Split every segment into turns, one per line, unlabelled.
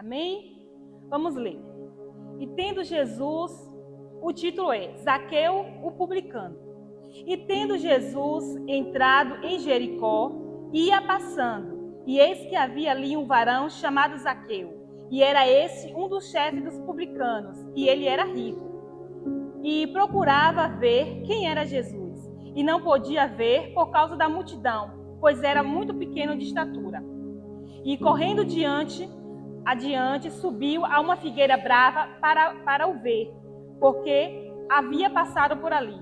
Amém? Vamos ler. E tendo Jesus, o título é Zaqueu, o publicano. E tendo Jesus entrado em Jericó, ia passando, e eis que havia ali um varão chamado Zaqueu, e era esse um dos chefes dos publicanos, e ele era rico. E procurava ver quem era Jesus, e não podia ver por causa da multidão, pois era muito pequeno de estatura. E correndo adiante, subiu a uma figueira brava para o ver, porque havia passado por ali.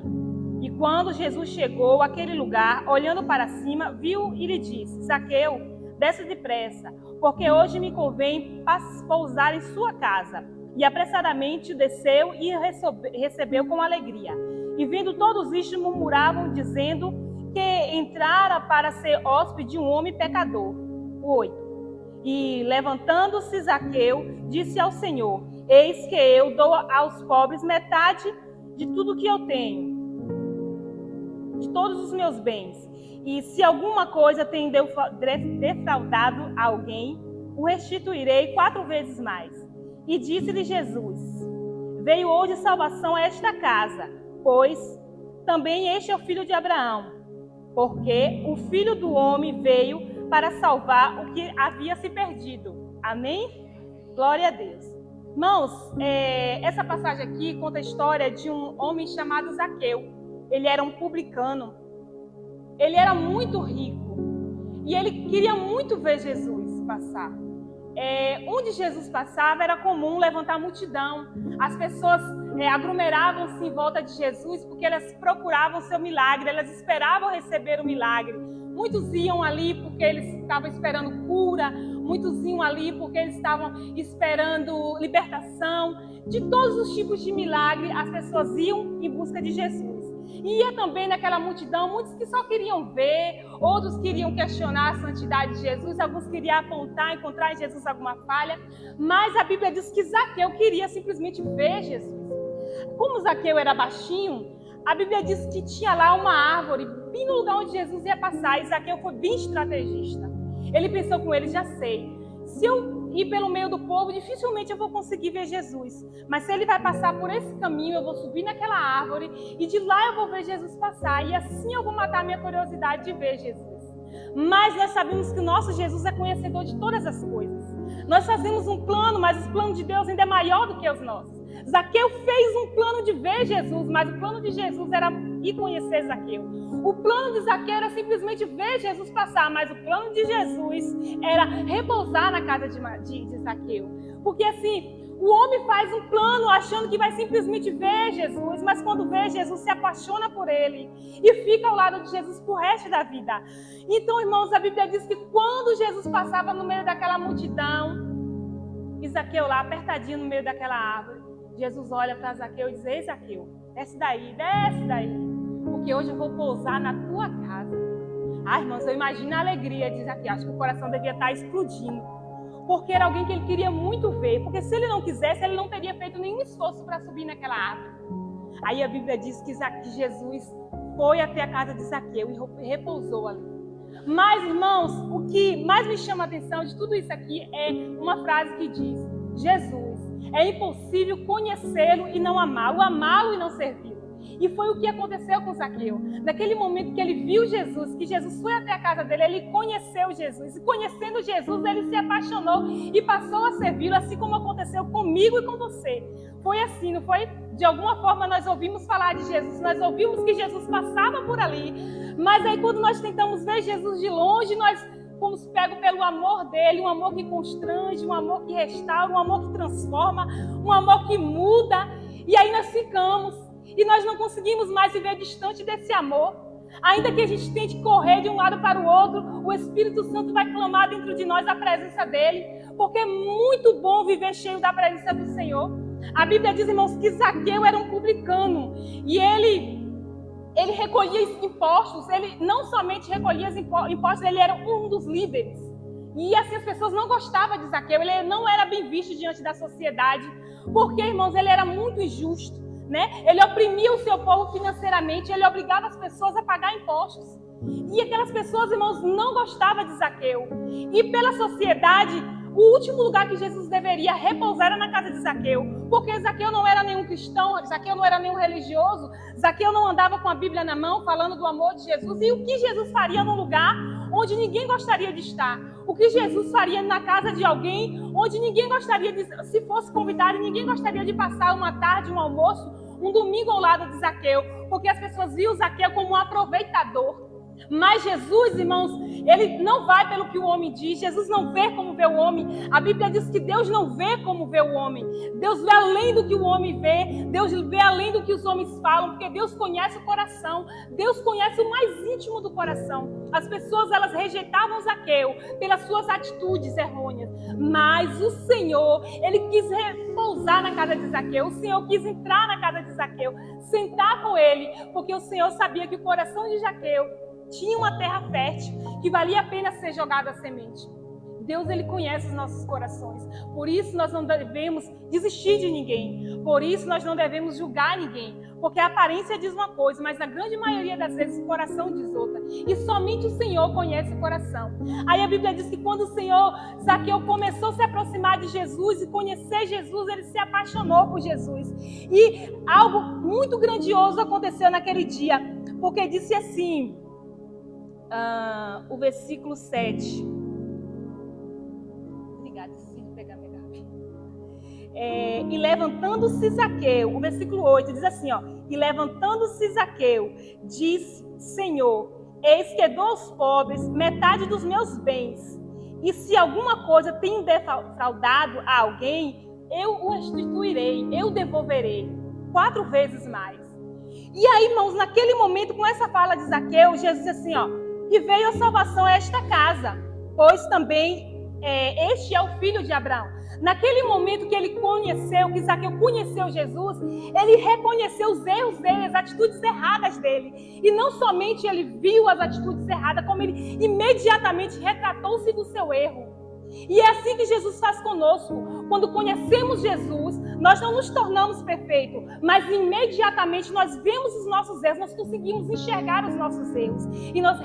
E quando Jesus chegou àquele lugar, olhando para cima, viu e lhe disse: Zaqueu, desce depressa, porque hoje me convém pousar em sua casa. E apressadamente desceu e recebeu com alegria. E vendo todos isto, murmuravam, dizendo que entrara para ser hóspede de um homem pecador. 8. E levantando-se Zaqueu, disse ao Senhor: Eis que eu dou aos pobres metade de tudo que eu tenho, de todos os meus bens. E se alguma coisa tem defraudado a alguém, o restituirei 4 vezes mais. E disse-lhe Jesus: Veio hoje salvação a esta casa, pois também este é o filho de Abraão, porque o Filho do Homem veio para salvar o que havia se perdido. Amém? Glória a Deus. Irmãos, essa passagem aqui conta a história de um homem chamado Zaqueu. Ele era um publicano. Ele era muito rico. E ele queria muito ver Jesus passar. Onde Jesus passava era comum levantar multidão. As pessoas aglomeravam-se em volta de Jesus porque elas procuravam seu milagre, elas esperavam receber o milagre. Muitos iam ali porque eles estavam esperando cura, muitos iam ali porque eles estavam esperando libertação. De todos os tipos de milagre, as pessoas iam em busca de Jesus. E ia também naquela multidão muitos que só queriam ver, outros queriam questionar a santidade de Jesus, alguns queriam apontar, encontrar em Jesus alguma falha. Mas a Bíblia diz que Zaqueu queria simplesmente ver Jesus. Como Zaqueu era baixinho, a Bíblia diz que tinha lá uma árvore bem no lugar onde Jesus ia passar. E Zaqueu foi bem estrategista. Ele pensou com ele: já sei, se eu ir pelo meio do povo, dificilmente eu vou conseguir ver Jesus. Mas se ele vai passar por esse caminho, eu vou subir naquela árvore e de lá eu vou ver Jesus passar. E assim eu vou matar a minha curiosidade de ver Jesus. Mas nós sabemos que o nosso Jesus é conhecedor de todas as coisas. Nós fazemos um plano, mas o plano de Deus ainda é maior do que os nossos. Zaqueu fez um plano de ver Jesus, mas o plano de Jesus era ir conhecer Zaqueu. O plano de Zaqueu era simplesmente ver Jesus passar, mas o plano de Jesus era repousar na casa de Zaqueu. Porque assim, o homem faz um plano achando que vai simplesmente ver Jesus, mas quando vê Jesus se apaixona por ele e fica ao lado de Jesus pro resto da vida. Então, irmãos, a Bíblia diz que quando Jesus passava no meio daquela multidão, e Zaqueu lá apertadinho no meio daquela árvore, Jesus olha para Zaqueu e diz: Ei, Zaqueu, desce daí, porque hoje eu vou pousar na tua casa. Ai, irmãos, eu imagino a alegria de Zaqueu. Acho que o coração devia estar explodindo, porque era alguém que ele queria muito ver, porque se ele não quisesse, ele não teria feito nenhum esforço para subir naquela árvore. Aí a Bíblia diz que Jesus foi até a casa de Zaqueu e repousou ali. Mas, irmãos, o que mais me chama a atenção de tudo isso aqui é uma frase que diz: Jesus, é impossível conhecê-lo e não amá-lo, amá-lo e não servi-lo. E foi o que aconteceu com Zaqueu. Naquele momento que ele viu Jesus, que Jesus foi até a casa dele, ele conheceu Jesus. E conhecendo Jesus, ele se apaixonou e passou a servi-lo, assim como aconteceu comigo e com você. Foi assim, não foi? De alguma forma nós ouvimos falar de Jesus, nós ouvimos que Jesus passava por ali. Mas aí quando nós tentamos ver Jesus de longe, nós fomos pegos pelo amor dele, um amor que constrange, um amor que restaura, um amor que transforma, um amor que muda. E aí nós ficamos, e nós não conseguimos mais viver distante desse amor. Ainda que a gente tente correr de um lado para o outro, o Espírito Santo vai clamar dentro de nós a presença dele, porque é muito bom viver cheio da presença do Senhor. A Bíblia diz, irmãos, que Zaqueu era um publicano, e ele recolhia impostos. Ele não somente recolhia impostos, ele era um dos líderes. E assim as pessoas não gostavam de Zaqueu, ele não era bem visto diante da sociedade, porque, irmãos, ele era muito injusto, né? Ele oprimia o seu povo financeiramente, ele obrigava as pessoas a pagar impostos. E aquelas pessoas, irmãos, não gostavam de Zaqueu. E pela sociedade, O último lugar que Jesus deveria repousar era na casa de Zaqueu, porque Zaqueu não era nenhum cristão, Zaqueu não era nenhum religioso, Zaqueu não andava com a Bíblia na mão, falando do amor de Jesus. E o que Jesus faria num lugar onde ninguém gostaria de estar? O que Jesus faria na casa de alguém onde ninguém gostaria de, se fosse convidado, ninguém gostaria de passar uma tarde, um almoço, um domingo ao lado de Zaqueu, porque as pessoas viam Zaqueu como um aproveitador. Mas Jesus, irmãos, ele não vai pelo que o homem diz. Jesus não vê como vê o homem. A Bíblia diz que Deus não vê como vê o homem. Deus vê além do que o homem vê. Deus vê além do que os homens falam, porque Deus conhece o coração. Deus conhece o mais íntimo do coração. As pessoas, elas rejeitavam Zaqueu pelas suas atitudes errôneas. Mas o Senhor, ele quis repousar na casa de Zaqueu. O Senhor quis entrar na casa de Zaqueu, sentar com ele, porque o Senhor sabia que o coração de Zaqueu tinha uma terra fértil, que valia a pena ser jogada a semente. Deus, ele conhece os nossos corações. Por isso nós não devemos desistir de ninguém. Por isso nós não devemos julgar ninguém. Porque a aparência diz uma coisa, mas na grande maioria das vezes o coração diz outra. E somente o Senhor conhece o coração. Aí a Bíblia diz que quando o Senhor, Zaqueu, começou a se aproximar de Jesus e conhecer Jesus, ele se apaixonou por Jesus. E algo muito grandioso aconteceu naquele dia. Porque disse assim, o versículo 7. Obrigada, esqueci de pegar minha garrafa. E levantando-se Zaqueu, o versículo 8 diz assim, ó. E levantando-se Zaqueu, diz: Senhor, eis que dou aos pobres metade dos meus bens. E se alguma coisa tenho defraudado a alguém, eu o restituirei, eu devolverei 4 vezes mais. E aí, irmãos, naquele momento, com essa fala de Zaqueu, Jesus disse assim, ó. E veio a salvação a esta casa, pois também este é o filho de Abraão. Naquele momento que ele conheceu, que Zaqueu conheceu Jesus, ele reconheceu os erros dele, as atitudes erradas dele. E não somente ele viu as atitudes erradas, como ele imediatamente retratou-se do seu erro. E é assim que Jesus faz conosco. Quando conhecemos Jesus, nós não nos tornamos perfeitos, mas imediatamente nós vemos os nossos erros, nós conseguimos enxergar os nossos erros e nós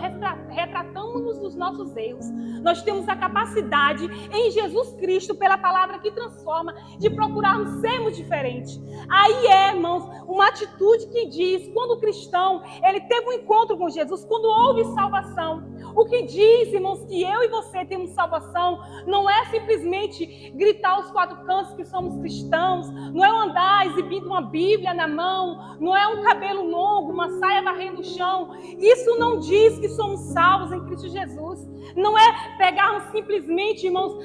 retratamos-nos dos nossos erros. Nós temos a capacidade em Jesus Cristo, pela palavra que transforma, de procurarmos sermos diferentes. Aí irmãos, uma atitude que diz, quando o cristão, ele teve um encontro com Jesus, quando houve salvação, o que diz, irmãos, que eu e você temos salvação, não é simplesmente gritar aos 4 cantos que somos cristãos, não é andar exibindo uma Bíblia na mão, não é um cabelo longo, uma saia varrendo o chão. Isso não diz que somos salvos em Cristo Jesus. Não é pegarmos simplesmente, irmãos,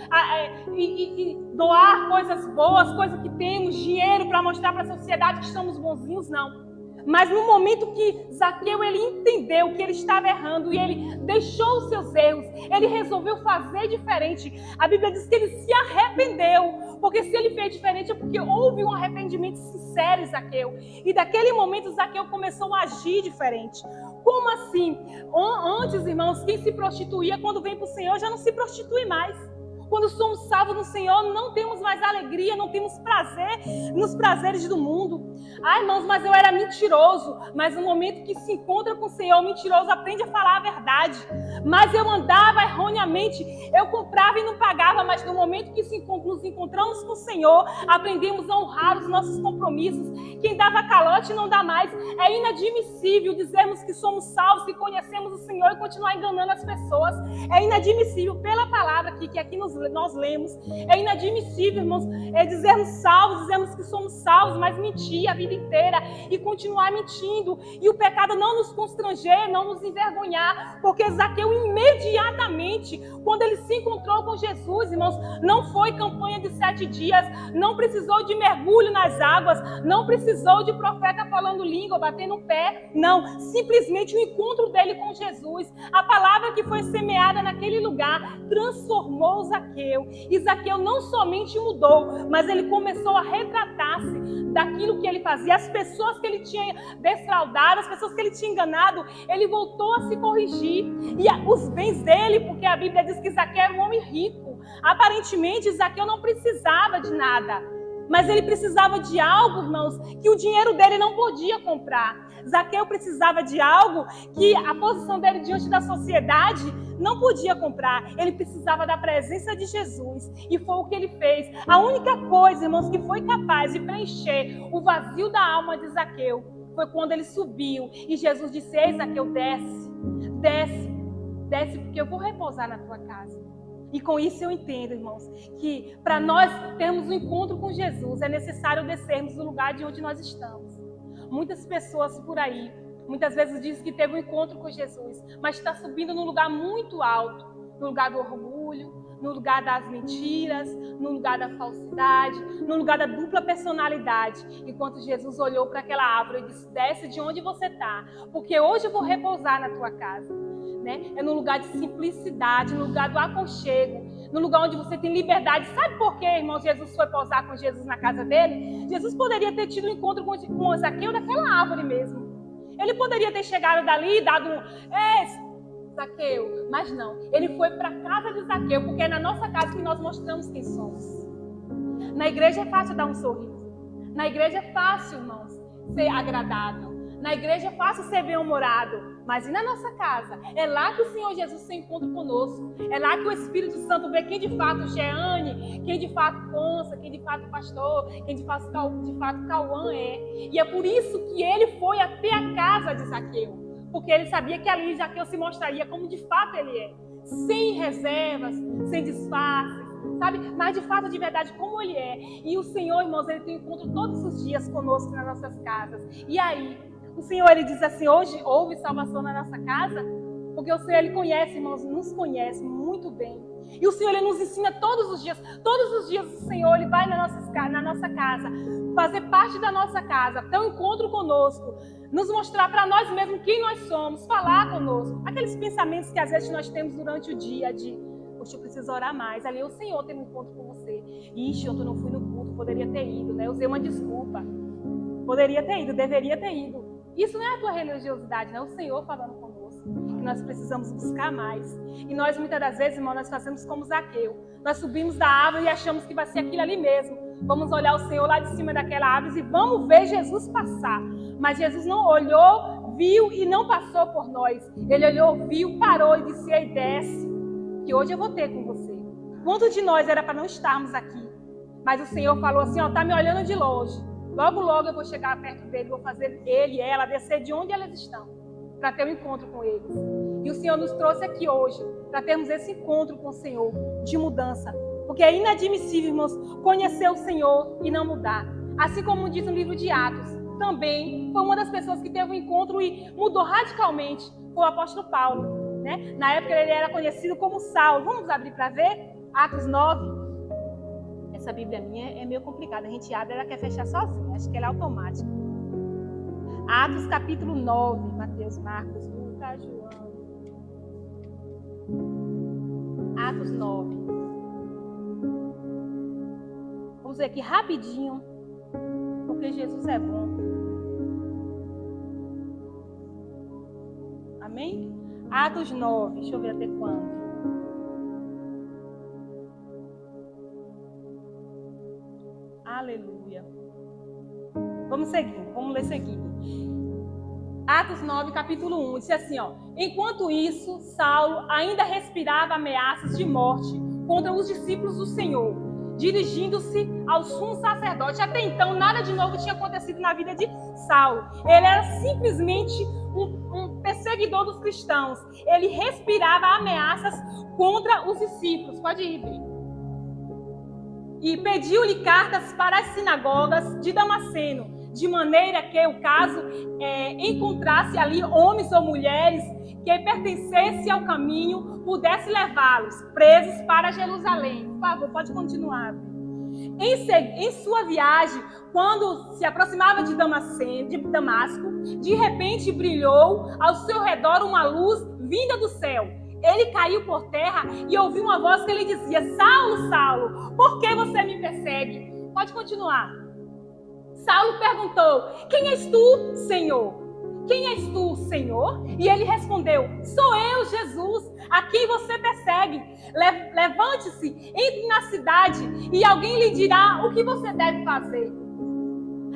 e doar coisas boas, coisas que temos, dinheiro para mostrar para a sociedade que estamos bonzinhos, não. Mas no momento que Zaqueu, ele entendeu que ele estava errando e ele deixou os seus erros, ele resolveu fazer diferente. A Bíblia diz que ele se arrependeu, porque se ele fez diferente é porque houve um arrependimento sincero em Zaqueu. E daquele momento Zaqueu começou a agir diferente. Como assim? Antes, irmãos, quem se prostituía quando vem para o Senhor já não se prostitui mais. Quando somos salvos no Senhor, não temos mais alegria, não temos prazer nos prazeres do mundo. Ah, irmãos, mas eu era mentiroso. Mas no momento que se encontra com o Senhor, o mentiroso aprende a falar a verdade. Mas eu andava erroneamente, eu comprava e não pagava, mas no momento que nos encontramos com o Senhor, aprendemos a honrar os nossos compromissos. Quem dava calote não dá mais. É inadmissível dizermos que somos salvos, que conhecemos o Senhor e continuar enganando as pessoas. É inadmissível, pela palavra que aqui nós lemos, é inadmissível, irmãos, dizermos salvos, dizermos que somos salvos, mas mentir a vida inteira e continuar mentindo. E o pecado não nos constranger, não nos envergonhar, porque Zaqueu imediatamente, quando ele se encontrou com Jesus, irmãos, não foi campanha de 7 dias, não precisou de mergulho nas águas, não precisou de profeta falando língua, batendo o pé, não, simplesmente o encontro dele com Jesus, a palavra que foi semeada naquele lugar, transformou Zaqueu. E Zaqueu não somente mudou, mas ele começou a retratar-se daquilo que ele fazia. As pessoas que ele tinha defraudado, as pessoas que ele tinha enganado, ele voltou a se corrigir. E os bens dele, porque a Bíblia diz que Zaqueu era um homem rico. Aparentemente, Zaqueu não precisava de nada, mas ele precisava de algo, irmãos, que o dinheiro dele não podia comprar. Zaqueu precisava de algo que a posição dele diante da sociedade não podia comprar, ele precisava da presença de Jesus. E foi o que ele fez. A única coisa, irmãos, que foi capaz de preencher o vazio da alma de Zaqueu foi quando ele subiu. E Jesus disse: ei, Zaqueu, desce, desce, desce, porque eu vou repousar na tua casa. E com isso eu entendo, irmãos, que para nós termos um encontro com Jesus, é necessário descermos do lugar de onde nós estamos. Muitas pessoas por aí, muitas vezes dizem que teve um encontro com Jesus, mas está subindo num lugar muito alto, no lugar do orgulho, no lugar das mentiras, no lugar da falsidade, no lugar da dupla personalidade. Enquanto Jesus olhou para aquela árvore e disse: desce de onde você está, porque hoje eu vou repousar na tua casa. É no lugar de simplicidade, no lugar do aconchego, no lugar onde você tem liberdade. Sabe por que, irmão, Jesus foi pousar com Jesus na casa dele? Jesus poderia ter tido um encontro com Zaqueu daquela árvore mesmo. Ele poderia ter chegado dali e dado Zaqueu, mas não. Ele foi para a casa de Zaqueu, porque é na nossa casa que nós mostramos quem somos. Na igreja é fácil dar um sorriso. Na igreja é fácil, irmãos, ser agradável. Na igreja é fácil ser bem-humorado, mas e na nossa casa? É lá que o Senhor Jesus se encontra conosco. É lá que o Espírito Santo vê quem de fato Jeane, quem de fato Consa, quem de fato pastor, quem de fato Cauã é. E é por isso que ele foi até a casa de Zaqueu, porque ele sabia que ali Zaqueu se mostraria como de fato ele é, sem reservas, sem disfarces, sabe? Mas de fato, de verdade, como ele é. E o Senhor, irmãos, ele tem encontro todos os dias conosco nas nossas casas. E aí, o Senhor, ele diz assim: hoje houve salvação na nossa casa? Porque o Senhor, ele conhece, irmãos, nos conhece muito bem. E o Senhor, ele nos ensina todos os dias o Senhor, ele vai na nossa casa, fazer parte da nossa casa, ter um encontro conosco, nos mostrar para nós mesmos quem nós somos, falar conosco. Aqueles pensamentos que às vezes nós temos durante o dia de: poxa, eu preciso orar mais. Ali o Senhor tem um encontro com você. Ixi, ontem eu não fui no culto, poderia ter ido, né? Eu usei uma desculpa. Poderia ter ido, deveria ter ido. Isso não é a tua religiosidade, não é o Senhor falando conosco. E nós precisamos buscar mais. E nós, muitas das vezes, irmão, nós fazemos como Zaqueu. Nós subimos da árvore e achamos que vai ser aquilo ali mesmo. Vamos olhar o Senhor lá de cima daquela árvore e vamos ver Jesus passar. Mas Jesus não olhou, viu e não passou por nós. Ele olhou, viu, parou e disse: ei, desce, que hoje eu vou ter com você. Quanto de nós era para não estarmos aqui? Mas o Senhor falou assim: ó, tá me olhando de longe. Logo, logo eu vou chegar perto dele, vou fazer ele e ela descer de onde elas estão, para ter um encontro com eles. E o Senhor nos trouxe aqui hoje, para termos esse encontro com o Senhor, de mudança. Porque é inadmissível, irmãos, conhecer o Senhor e não mudar. Assim como diz no livro de Atos, também foi uma das pessoas que teve um encontro e mudou radicalmente, foi o apóstolo Paulo. Né? Na época ele era conhecido como Saulo. Vamos abrir para ver? Atos 9. Essa Bíblia minha é meio complicada. A gente abre, ela quer fechar sozinha. Acho que ela é automática. Atos capítulo 9. Mateus, Marcos, Lucas, João. Atos 9. Vamos ver aqui rapidinho. Porque Jesus é bom. Amém? Atos 9. Deixa eu ver até quando. Aleluia. Vamos seguir, vamos ler seguindo. Atos 9, capítulo 1, diz assim, ó: enquanto isso, Saulo ainda respirava ameaças de morte contra os discípulos do Senhor, dirigindo-se ao sumo sacerdote. Até então, nada de novo tinha acontecido na vida de Saulo. Ele era simplesmente um perseguidor dos cristãos. Ele respirava ameaças contra os discípulos. Pode ir, Bri. E pediu-lhe cartas para as sinagogas de Damasceno, de maneira que, o caso encontrasse ali homens ou mulheres que pertencessem ao caminho, pudesse levá-los presos para Jerusalém. Por favor, pode continuar. Em sua viagem, quando se aproximava de Damasco, de repente brilhou ao seu redor uma luz vinda do céu. Ele caiu por terra e ouviu uma voz que lhe dizia: Saulo, Saulo, por que você me persegue? Pode continuar. Saulo perguntou: quem és tu, Senhor? Quem és tu, Senhor? E ele respondeu: sou eu, Jesus, a quem você persegue. Levante-se, entre na cidade e alguém lhe dirá o que você deve fazer.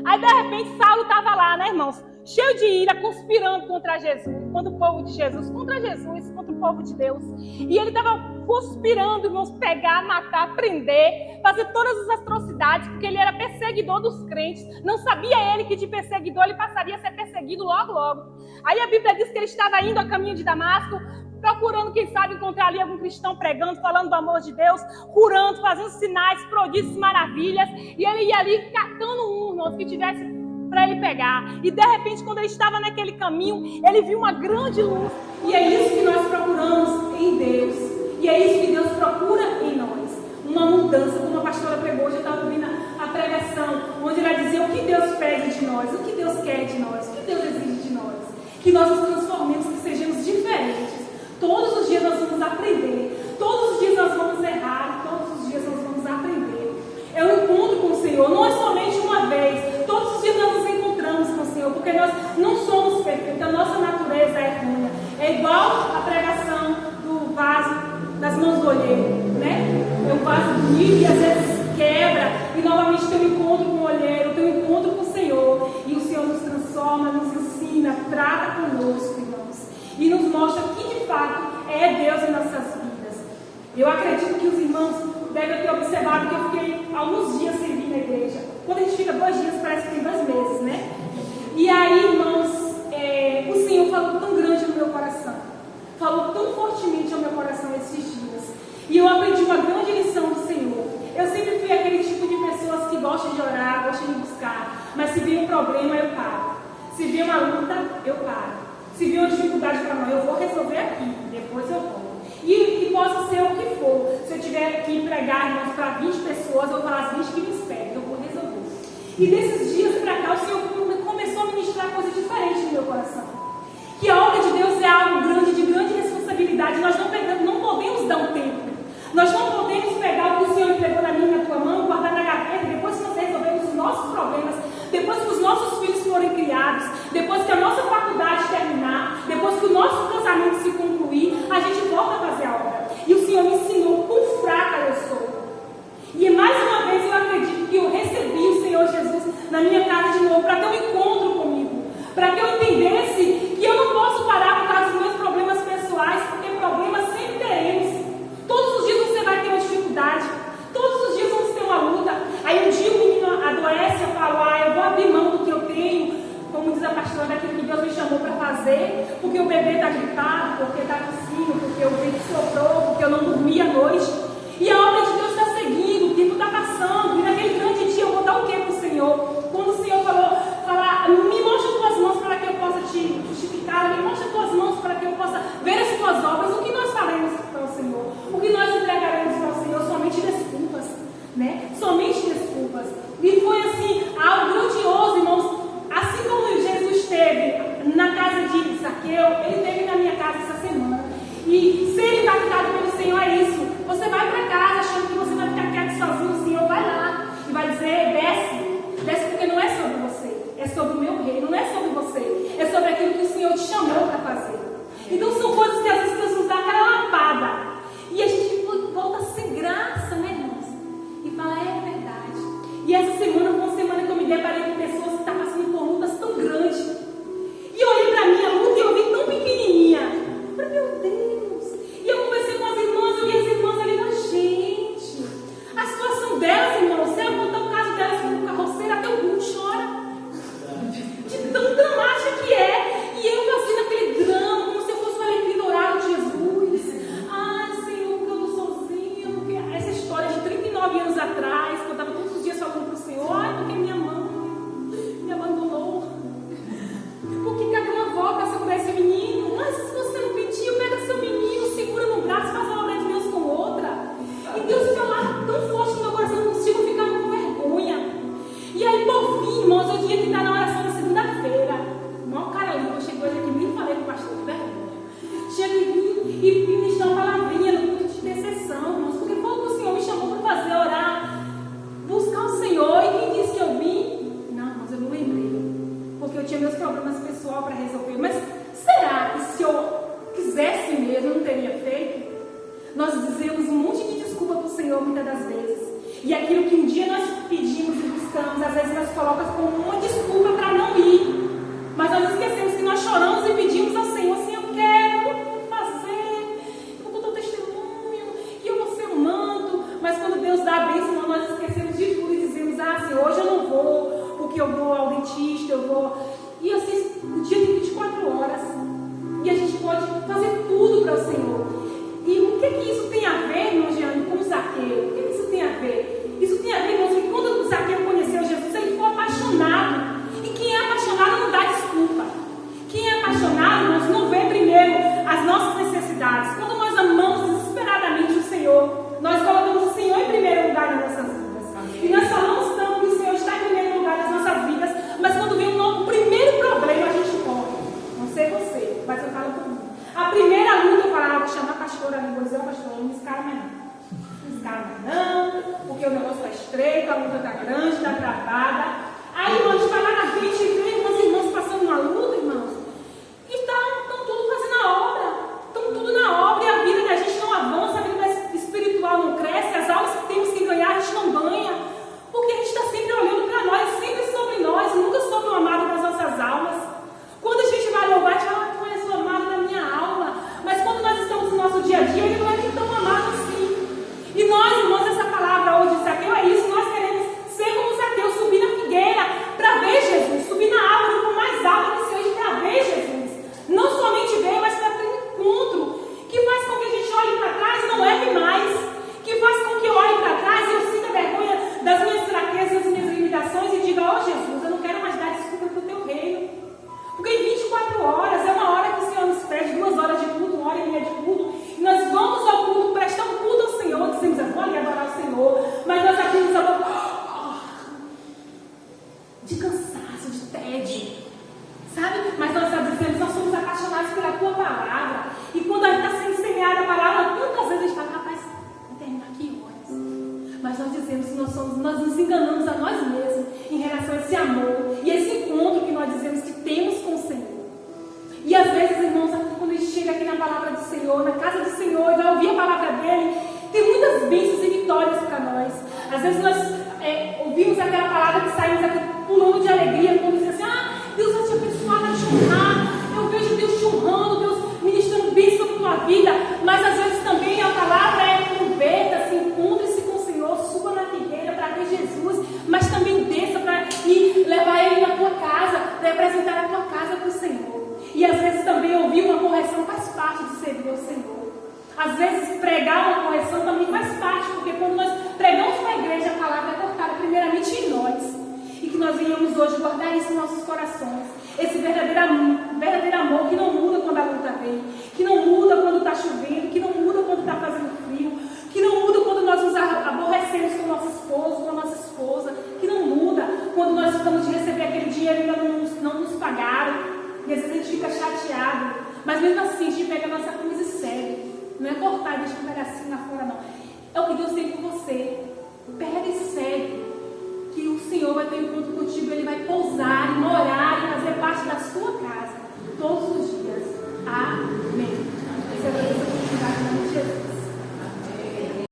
Aí de repente Saulo estava lá, né, irmãos? cheio de ira, conspirando contra Jesus, contra o povo de Jesus, contra Jesus, contra o povo de Deus. E ele estava conspirando, irmãos, pegar, matar, prender, fazer todas as atrocidades, porque ele era perseguidor dos crentes. Não sabia ele que de perseguidor ele passaria a ser perseguido logo, logo. Aí a Bíblia diz que ele estava indo a caminho de Damasco, procurando, quem sabe, encontrar ali algum cristão pregando, falando do amor de Deus, curando, fazendo sinais, prodígios, maravilhas. E ele ia ali catando um, irmãos, que tivesse para ele pegar. E de repente, quando ele estava naquele caminho, ele viu uma grande luz. E é isso que nós procuramos em Deus. E é isso que Deus procura em nós. Uma mudança, como a pastora pregou, hoje eu estava ouvindo a pregação, onde ela dizia o que Deus pede de nós, o que Deus quer de nós, o que Deus exige de nós. Que nós nos transformemos, que sejamos diferentes. Todos os dias nós vamos aprender. Todos os dias nós vamos errar. Todos os dias nós vamos aprender. É um encontro com o Senhor. Não é somente uma vez. Todos os dias nós nos encontramos com o Senhor. Porque nós não somos perfeitos. A nossa natureza é ruim. É igual a pregação do vaso das mãos do olheiro, né? É um vaso bonito e às vezes quebra. E novamente tem um encontro com o olheiro. Tem um encontro com o Senhor. E o Senhor nos transforma, nos ensina, trata conosco, irmãos. E nos mostra que de fato é Deus em nossas vidas. Eu acredito que os irmãos devem ter observado que eu fiquei alguns dias servindo na igreja. Quando a gente fica 2 dias, parece que tem 2 meses, né? E aí, irmãos, o Senhor falou tão grande no meu coração. Falou tão fortemente ao meu coração esses dias. E eu aprendi uma grande lição do Senhor. Eu sempre fui aquele tipo de pessoas que gostam de orar, gostam de buscar. Mas se vem um problema, eu paro. Se vem uma luta, eu paro. Se vir uma dificuldade para nós, eu vou resolver aqui, depois eu vou. E possa ser o que for. Se eu tiver que pregar, irmãos, para 20 pessoas, eu vou falar as 20 que me esperem, eu vou resolver. E desses dias para cá, o Senhor começou a ministrar coisas diferentes no meu coração. Que a obra de Deus é algo grande, de grande responsabilidade. Nós não podemos dar um tempo. Nós não podemos pegar o que o Senhor entregou na minha e na tua mão, guardar na gaveta, depois que nós resolvemos os nossos problemas, depois que os nossos filhos forem criados, depois que a nossa faculdade terminar, depois que o nosso casamento se concluir, a gente volta a fazer a obra. E o Senhor me ensinou quão fraca eu sou. E mais uma vez eu acredito que eu recebi o Senhor Jesus na minha casa de novo, para ter um encontro comigo, para que eu entendesse que eu não posso parar por causa dos meus problemas pessoais, porque problemas sempre teremos. Todos os dias você vai ter uma dificuldade, todos os dias vamos ter uma luta. Aí um dia o menino adoece, eu falo, eu vou abrir mão do que eu tenho, como diz a pastora, daquilo que Deus me chamou para fazer, porque o bebê está gripado, porque está tossindo, porque o vento soprou, porque eu não dormi à noite. E a obra de Deus está seguindo, o tempo está passando, e naquele grande dia eu vou dar o que para o Senhor? Quando o Senhor falar, me mostra as tuas mãos para que eu possa te justificar, me mostra as tuas mãos para que eu possa ver as tuas obras, o que nós faremos para o Senhor? O que nós entregaremos para o Senhor? Somente desculpas, né? Somente desculpas. E foi assim, algo grandioso, irmãos. Assim como Jesus esteve na casa de Zaqueu, ele esteve na minha casa essa semana. E ser impactado pelo Senhor é isso. Você vai para casa achando que você vai ficar quieto sozinho, o Senhor vai lá e vai dizer, desce porque não é sobre você, é sobre o meu reino, não é sobre você, é sobre aquilo que o Senhor te chamou para fazer. Então são coisas que às vezes Deus nos dá aquela lapada e a gente volta sem graça, né, irmãos? E fala, é verdade. E essa semana foi uma semana que eu me deparei com pessoas que estão passando por lutas tão grandes. E eu olhei para mim, a luta, e eu vi tão pequenininha. Eu falei, meu Deus. E eu conversei com as irmãs, eu vi as irmãs ali, mas gente, a situação delas, irmãos, se ela contar o caso delas com carroceiro, até o mundo chora. De tão dramática que é. E eu fazendo aquele drama, como se eu fosse uma alegria dourada de Jesus. Ai, Senhor, porque eu estou sozinha. Porque essa história de 39 anos atrás, que eu estava todos os dias falando para o Senhor, porque minha mãe me abandonou. Por que cadê uma avó para segurar esse menino? Mas se você não pediu, pega seu menino, segura no braço e faz a obra de Deus com outra. E Deus falar tão forte no meu coração, não consigo ficar com vergonha. E aí, por fim, irmãos, eu tinha que estar na oração na segunda-feira. O maior cara ali, eu cheguei hoje aqui, nem falei com o pastor, que vergonha. Cheguei e ministrar uma palavrinha no culto de intercessão, irmãos, porque foi o que o Senhor me chamou para fazer, orar, buscar o Senhor. E quem disse que eu vim? Não, irmãos, eu não lembrei, porque eu tinha meus problemas pessoais para resolver. Mas será que se eu quisesse mesmo, eu não teria feito? Nós dizemos um monte de desculpa para o Senhor muitas das vezes. E aquilo que um dia nós pedimos e buscamos, às vezes nós colocamos como uma desculpa para não ir. Mas nós esquecemos que nós choramos e pedimos ao Senhor, assim, eu quero fazer, eu vou dar testemunho, e eu vou ser um manto. Mas quando Deus dá a bênção, nós esquecemos de tudo e dizemos, Senhor, hoje eu não vou, porque eu vou ao dentista, eu vou... E assim, o dia tem 24 horas. E a gente pode fazer tudo para o Senhor. E o que isso tem a ver, irmão Jeane, com o Zaqueu? O que isso tem a ver? Isso tem a ver, irmãos, que quando o Zaqueu conheceu Jesus, ele ficou apaixonado. E quem é apaixonado não dá desculpa. Quem é apaixonado, irmãos, não vê primeiro as nossas necessidades. Quando nós amamos desesperadamente o Senhor, nós colocamos o Senhor em primeiro lugar nas nossas vidas. Amém. E nós falamos tanto que o Senhor está em primeiro lugar nas nossas vidas, mas quando vem o primeiro problema, a gente corre. Não sei você, mas eu falo por mim. A primeira luta, eu falo, vou chamar a pastora ali, vou dizer, pastora, não me escala mais não. Não escala mais não, porque o negócio está estreito, a luta está grande, está travada. Aí, irmãos, a gente vai lá na frente e vê umas irmãs passando uma luta, irmãos, e estão tudo fazendo a obra, estão tudo na obra, e a vida da gente não avança, a vida espiritual não cresce, as almas que temos que ganhar, a gente não ganha, porque a gente está sempre olhando para nós, sempre sobre nós, nunca sobre o amado das nossas almas. Quando a gente vai louvar, a gente fala, tu és o amado da minha alma, mas quando nós estamos no nosso dia a dia, ele não é tão amado assim. E nós, irmãos, essa palavra hoje de Zaqueu é isso, nós queremos ser como Zaqueu, subir na figueira para ver Jesus, subir na árvore com mais alta que seja para ver Jesus. Não somente ver, mas para ter um encontro que faz com que a gente olhe para trás e não erre mais, que faz com que eu olhe para trás e eu sinta vergonha das minhas fraquezas, das minhas limitações e diga, Jesus, eu não quero mais dar desculpa para o teu reino. Porque em 24 horas é uma hora que o Senhor nos pede, 2 horas de culto, 1 hora e meia de culto, e nós vamos ao culto, prestamos culto ao Senhor, dizemos, eu vou ali adorar o Senhor, mas nós aqui nos adoramos de cansaço, de tédio, sabe? Mas nós dizemos, nós somos apaixonados pela tua palavra, e quando está sendo semeada a palavra, tantas vezes a gente fala, rapaz, vou terminar aqui horas. Mas nós dizemos que nós nos enganamos a nós mesmos em relação a esse amor e esse encontro que nós dizemos que temos com o Senhor. E às vezes, irmãos, quando a gente chega aqui na palavra do Senhor, na casa do Senhor, e vai ouvir a palavra dele, tem muitas bênçãos e vitórias para nós. Às vezes nós ouvimos aquela palavra que saímos aqui pulando de alegria, quando diz assim, Deus vai te abençoar, vai te honrar, eu vejo Deus te honrando, Deus ministrando bênção sobre a tua vida, mas às vezes também a palavra converta-se, encontre-se com o Senhor, suba na figueira para ver Jesus, mas também desça para ir levar ele na tua casa, representar a tua casa para o Senhor. E às vezes também ouvir uma correção faz parte de servir ao Senhor. Às vezes pregar uma correção também faz parte, porque quando nós pregamos para a igreja, a palavra é cortada primeiramente em nós. E que nós venhamos hoje guardar isso em nossos corações. Esse verdadeiro amor que não muda quando a luta vem, que não muda quando está chovendo, que não muda quando está fazendo frio, que não muda quando nós nos aborrecemos com o nosso esposo, com a nossa esposa, que não muda quando nós ficamos de receber aquele dinheiro e ainda não nos pagaram. E às vezes a gente fica chateado, mas mesmo assim a gente pega a nossa cruz e segue. Não é cortar e deixar um pedacinho lá fora, não. É o que Deus tem com você,